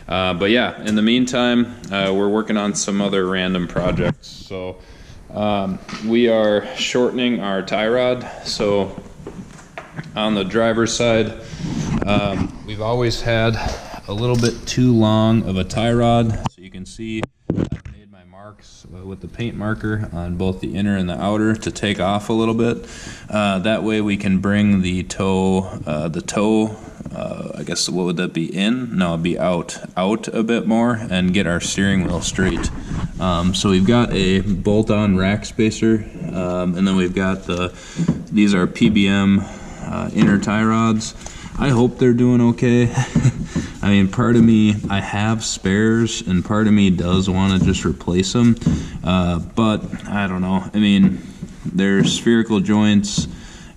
But yeah, in the meantime, we're working on some other random projects. So we are shortening our tie rod. So on the driver's side, we've always had a little bit too long of a tie rod. So you can see I've made my marks with the paint marker on both the inner and the outer to take off a little bit. That way we can bring the toe, I guess what would that be, in? No, it'd be out a bit more and get our steering wheel straight. So we've got a bolt-on rack spacer, and then we've got these are PBM inner tie rods. I hope they're doing okay. I mean, part of me, I have spares, and part of me does want to just replace them. But I don't know. I mean, they're spherical joints.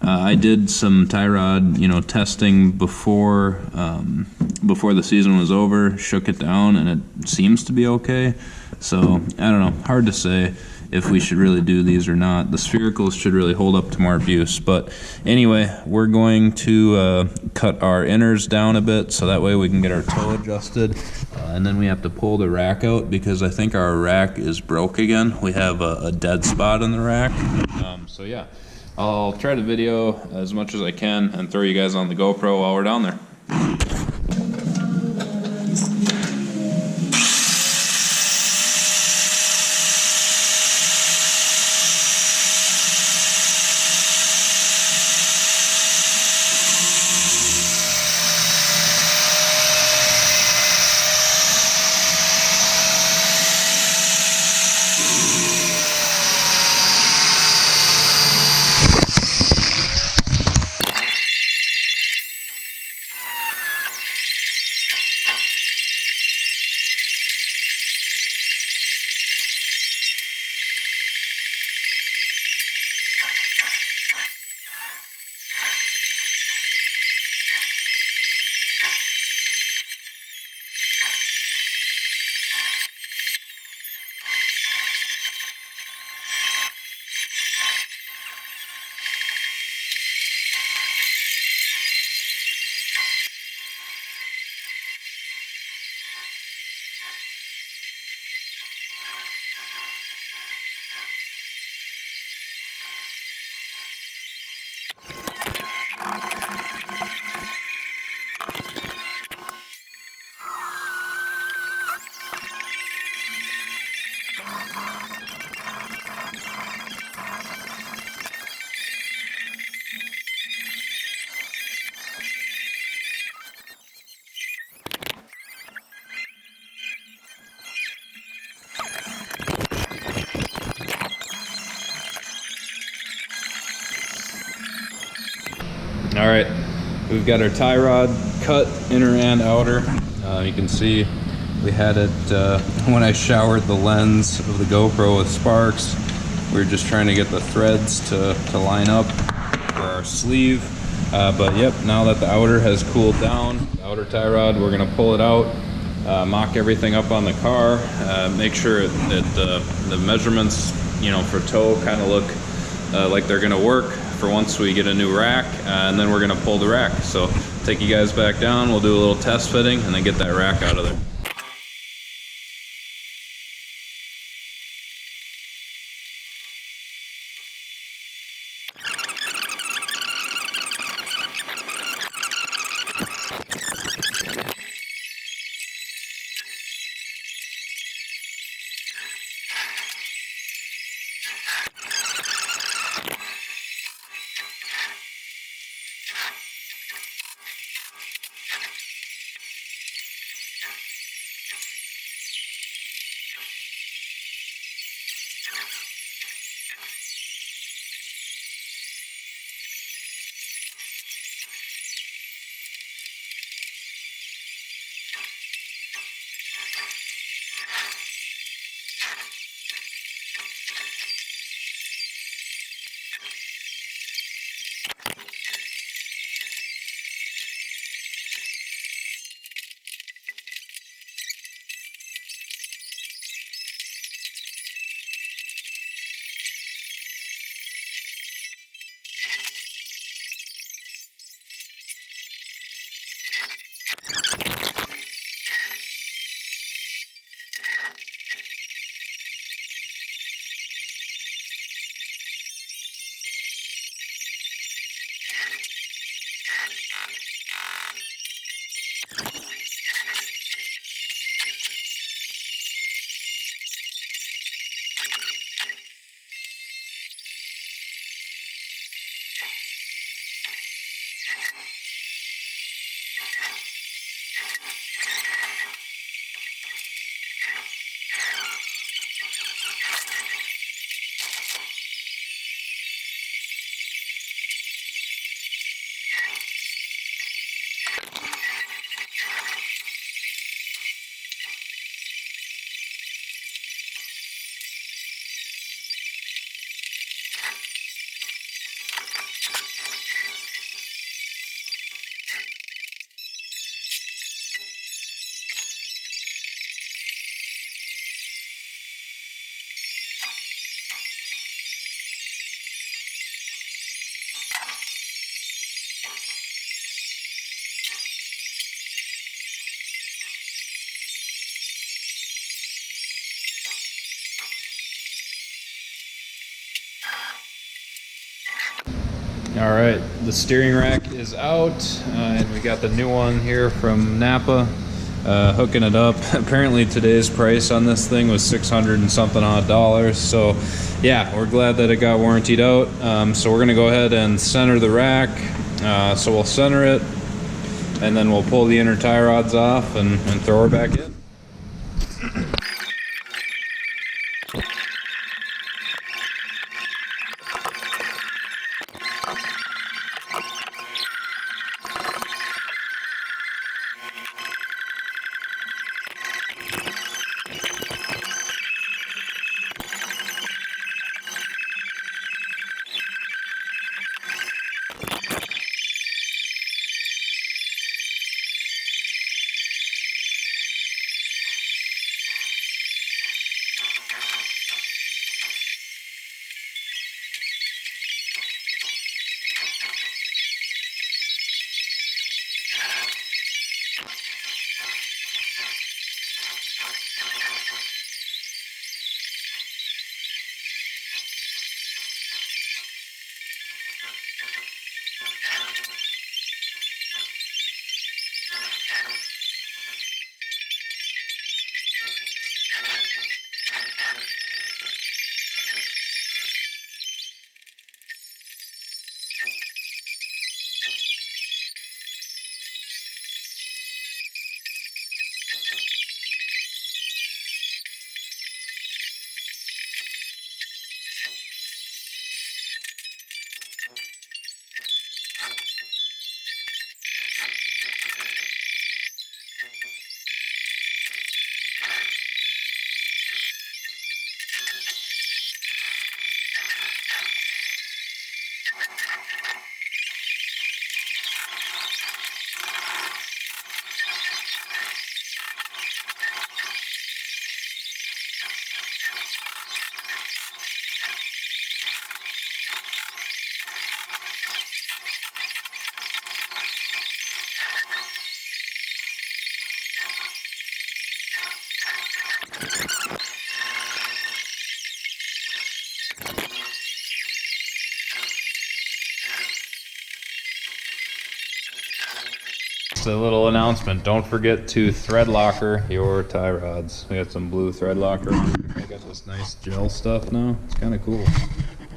I did some tie rod, testing before the season was over. Shook it down, and it seems to be okay. So I don't know. Hard to say if we should really do these or not. The sphericals should really hold up to more abuse. But anyway, we're going to cut our inners down a bit so that way we can get our toe adjusted. And then we have to pull the rack out because I think our rack is broke again. We have a dead spot in the rack. So yeah, I'll try to video as much as I can and throw you guys on the GoPro while we're down there. All right, we've got our tie rod cut, inner and outer. You can see we had it when I showered the lens of the GoPro with sparks. We were just trying to get the threads to line up for our sleeve. But yep, now that the outer has cooled down, the outer tie rod, we're gonna pull it out, mock everything up on the car, make sure that the measurements, for toe kind of look like they're gonna work for once we get a new rack, and then we're gonna pull the rack. So take you guys back down, we'll do a little test fitting and then get that rack out of there. All right, the steering rack is out, and we got the new one here from Napa. Hooking it up. Apparently today's price on this thing was 600 and something odd dollars. So yeah, we're glad that it got warrantied out. So we're gonna go ahead and center the rack. So we'll center it, and then we'll pull the inner tie rods off and throw her back in. Just a little announcement, don't forget to thread locker your tie rods. We got some blue thread locker. I got this nice gel stuff now. It's kind of cool.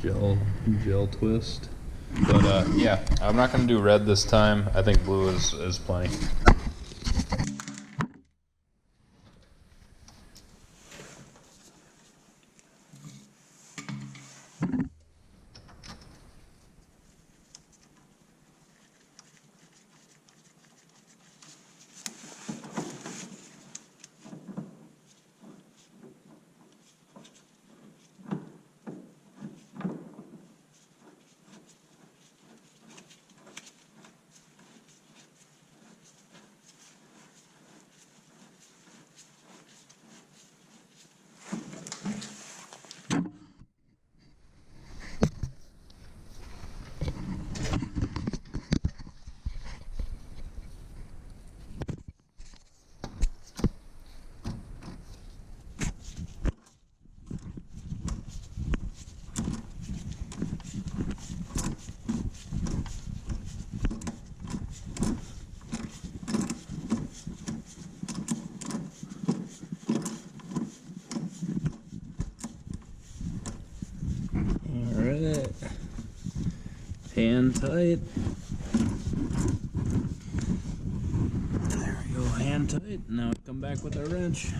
Gel twist. But yeah, I'm not gonna do red this time. I think blue is plenty. Hand tight. There we go, hand tight. Now we come back with our wrench.